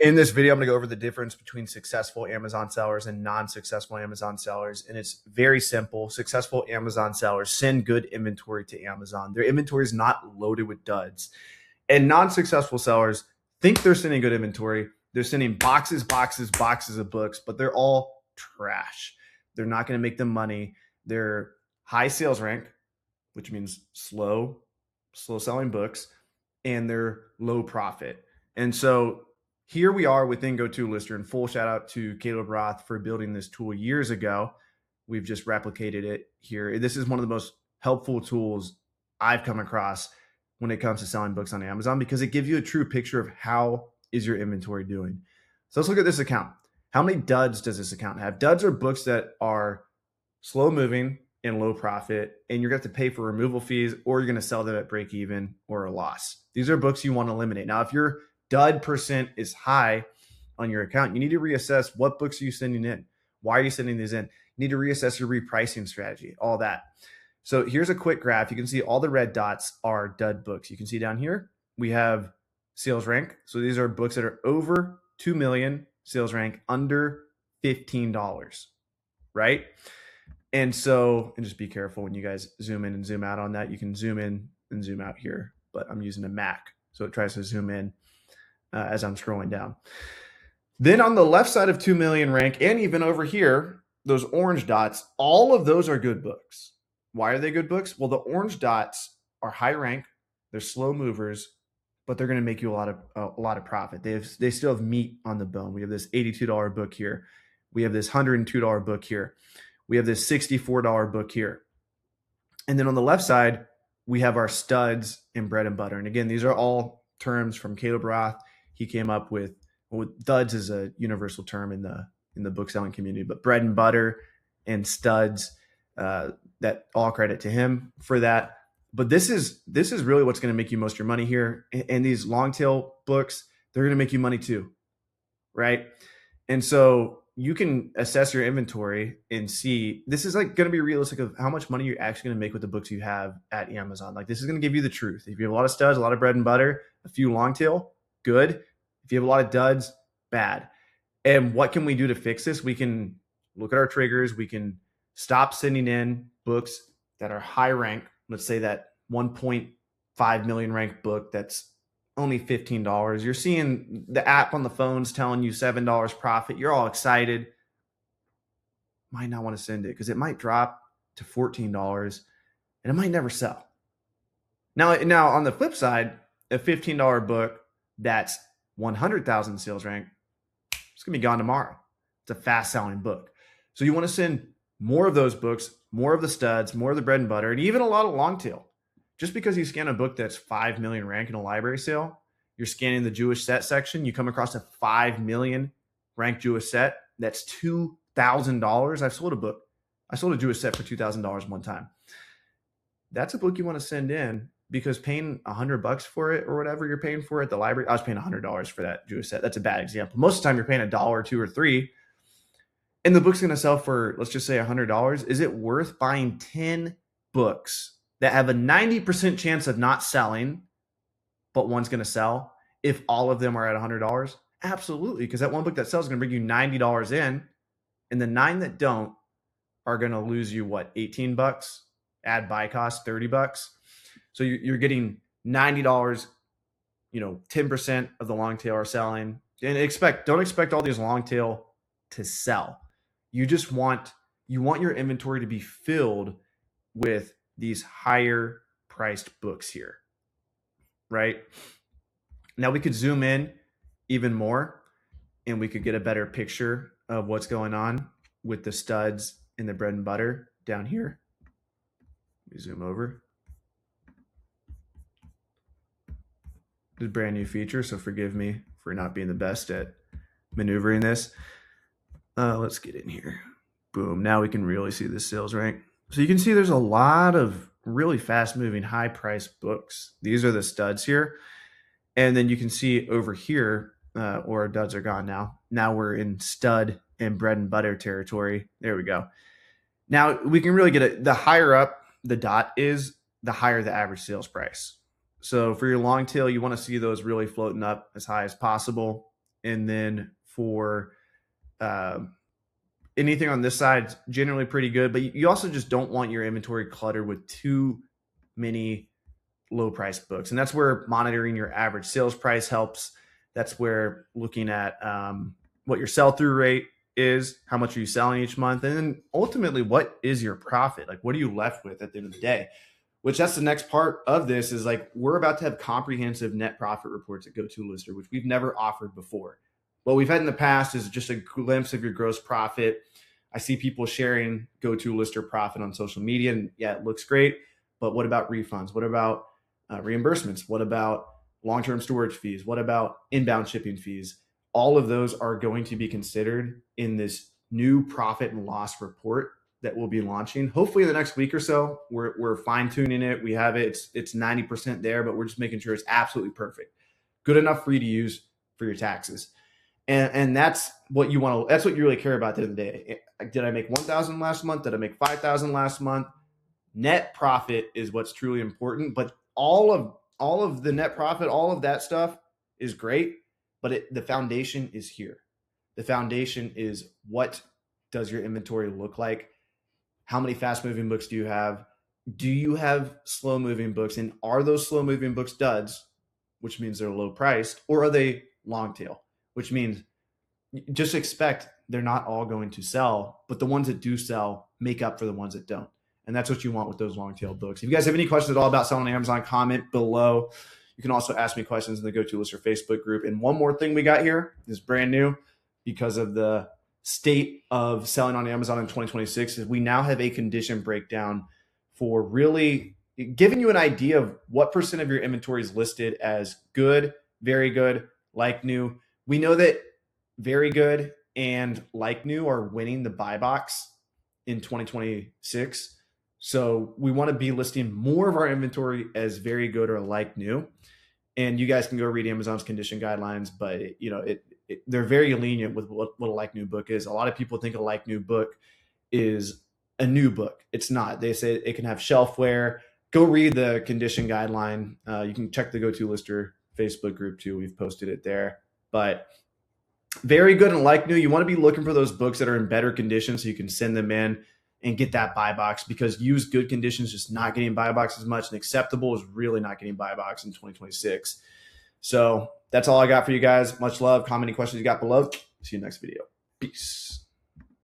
In this video, I'm going to go over the difference between successful Amazon sellers and non-successful Amazon sellers. And it's very simple. Successful Amazon sellers send good inventory to Amazon. Their inventory is not loaded with duds. And non-successful sellers think they're sending good inventory. They're sending boxes of books, but they're all trash. They're not going to make them money. They're high sales rank, which means slow selling books, and they're low profit. And so here we are within Go-To-Lister, and full shout out to Caleb Roth for building this tool years ago. We've just replicated it here. This is one of the most helpful tools I've come across when it comes to selling books on Amazon, because it gives you a true picture of how is your inventory doing. So let's look at this account. How many duds does this account have? Duds are books that are slow moving and low profit, and you're going to have to pay for removal fees, or you're going to sell them at break even or a loss. These are books you want to eliminate. Now, if your dud percent is high on your account, you need to reassess what books are you sending in? Why are you sending these in? You need to reassess your repricing strategy, all that. So here's a quick graph. You can see all the red dots are dud books. You can see down here, we have sales rank. So these are books that are over 2 million sales rank, under $15, right? And so, and just be careful when you guys zoom in and zoom out on that. You can zoom in and zoom out here, but I'm using a Mac, so it tries to zoom in as I'm scrolling down. Then on the left side of 2 million rank, and even over here, those orange dots, all of those are good books. Why are they good books? Well, the orange dots are high rank, they're slow movers, but they're going to make you a lot of profit. They still have meat on the bone. We have this $82 book here. We have this $102 book here. We have this $64 book here. And then on the left side, we have our studs and bread and butter. And again, these are all terms from Caleb Roth. He came up with, well, duds is a universal term in the book selling community, but bread and butter and studs, that all credit to him for that. But this is really what's going to make you most of your money here. And these long tail books, they're going to make you money too, right? And so you can assess your inventory and see, this is like going to be realistic of how much money you're actually going to make with the books you have at Amazon. Like, this is going to give you the truth. If you have a lot of studs, a lot of bread and butter, a few long tail, good. If you have a lot of duds, bad. And what can we do to fix this? We can look at our triggers. We can stop sending in books that are high rank. Let's say that 1.5 million ranked book that's only $15. You're seeing the app on the phones telling you $7 profit. You're all excited. Might not want to send it because it might drop to $14 and it might never sell. Now on the flip side, a $15 book that's 100,000 sales rank, it's going to be gone tomorrow. It's a fast selling book. So you want to send more of those books, more of the studs, more of the bread and butter, and even a lot of long tail. Just because you scan a book that's 5 million rank in a library sale, you're scanning the Jewish set section, you come across a 5 million rank Jewish set that's $2,000. I sold a Jewish set for $2,000 one time. That's a book you want to send in, because paying $100 for it or whatever you're paying for at the library, I was paying $100 for that Jewish set. That's a bad example. Most of the time you're paying $1, $2, or $3, and the book's going to sell for, let's just say $100. Is it worth buying 10 books that have a 90% chance of not selling, but one's going to sell, if all of them are at $100? Absolutely, because that one book that sells is going to bring you $90 in, and the 9 that don't are going to lose you, what, $18? Add buy cost, $30. So you're getting $90, 10% of the long tail are selling. And don't expect all these long tail to sell. You just want your inventory to be filled with these higher priced books here, right? Now we could zoom in even more and we could get a better picture of what's going on with the studs and the bread and butter down here. Let me zoom over. This is a brand new feature, so forgive me for not being the best at maneuvering this. Let's get in here. Boom. Now we can really see the sales rank. So you can see there's a lot of really fast moving, high priced books. These are the studs here. And then you can see over here, or our duds are gone now. Now we're in stud and bread and butter territory. There we go. Now we can really get the higher up the dot is, the higher the average sales price. So for your long tail, you want to see those really floating up as high as possible. And then for anything on this side, generally pretty good. But you also just don't want your inventory cluttered with too many low price books. And that's where monitoring your average sales price helps. That's where looking at what your sell through rate is, how much are you selling each month, and then ultimately what is your profit? Like, what are you left with at the end of the day? Which that's the next part of this is like, we're about to have comprehensive net profit reports at GoToLister, which we've never offered before. What we've had in the past is just a glimpse of your gross profit. I see people sharing GoToLister profit on social media, and yeah, it looks great. But what about refunds? What about reimbursements? What about long-term storage fees? What about inbound shipping fees? All of those are going to be considered in this new profit and loss report that we'll be launching. Hopefully in the next week or so. We're fine-tuning it. We have it. It's 90% there, but we're just making sure it's absolutely perfect. Good enough for you to use for your taxes. And that's what you want to, that's what you really care about at the end of the day. Did I make 1,000 last month? Did I make 5,000 last month? Net profit is what's truly important, but all of the net profit, all of that stuff is great, but the foundation is here. The foundation is, what does your inventory look like? How many fast moving books do you have? Do you have slow moving books? And are those slow moving books duds, which means they're low priced, or are they long tail, which means just expect they're not all going to sell, but the ones that do sell make up for the ones that don't. And that's what you want with those long tail books. If you guys have any questions at all about selling on Amazon, comment below. You can also ask me questions in the GoToLister Facebook group. And one more thing we got here is brand new because of the state of selling on Amazon in 2026 is we now have a condition breakdown for really giving you an idea of what percent of your inventory is listed as good, very good, like new. We know that very good and like new are winning the buy box in 2026. So we want to be listing more of our inventory as very good or like new. And you guys can go read Amazon's condition guidelines, but they're very lenient with what a like new book is. A lot of people think a like new book is a new book. It's not. They say it can have shelfware. Go read the condition guideline. You can check the GoToLister Facebook group too. We've posted it there. But very good and like new, you want to be looking for those books that are in better condition so you can send them in and get that buy box, because used good conditions just not getting buy box as much, and acceptable is really not getting buy box in 2026. So that's all I got for you guys. Much love. Comment any questions you got below. See you next video. Peace.